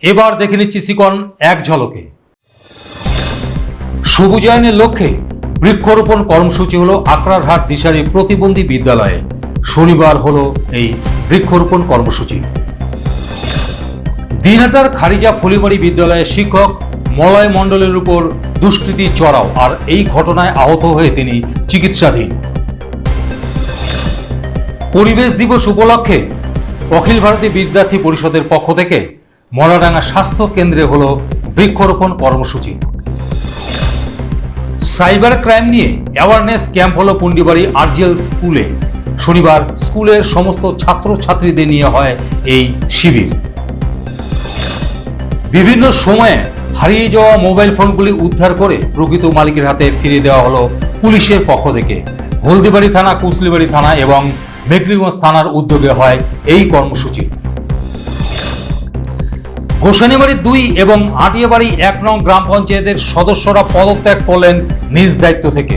এবার দেখে নিচ্ছি সিকন এক ঝলকে। সবুজায়নের লক্ষ্যে বৃক্ষরোপণ কর্মসূচি হলো আকরারহাট দিশারি প্রতিবন্ধী বিদ্যালয়ে। শনিবার হলো এই বৃক্ষরোপণ কর্মসূচি। দিনহাটার খারিজা ফলিমারি বিদ্যালয়ের শিক্ষক মলয় মণ্ডলের উপর দুষ্কৃতী চড়াও, আর এই ঘটনায় আহত হয়ে তিনি চিকিৎসাধীন। পরিবেশ দিবস উপলক্ষে অখিল ভারতীয় বিদ্যার্থী পরিষদের পক্ষ থেকে মলাডাঙ্গা স্বাস্থ্য কেন্দ্রে হলো বৃক্ষরোপণ কর্মসূচি। সাইবার ক্রাইম নিয়ে অ্যাওয়ারনেস ক্যাম্প হলো পুন্ডিবাড়ি আরজিএল স্কুলে। শনিবার স্কুলের সমস্ত ছাত্রছাত্রীদের নিয়ে হয় এই শিবির। বিভিন্ন সময়ে হারিয়ে যাওয়া মোবাইল ফোনগুলি উদ্ধার করে প্রকৃত মালিকের হাতে ফিরিয়ে দেওয়া হলো পুলিশের পক্ষ থেকে। হলদিবাড়ি থানা, কুসলিবাড়ি থানা এবং মেকলিগঞ্জ থানার উদ্যোগে হয় এই কর্মসূচি। গোসানিবাড়ি 2 এবং আটিয়াবাড়ি 1 নং গ্রাম পঞ্চায়েতের সদস্যরা পদত্যাগ করলেন নিজ দায়িত্ব থেকে।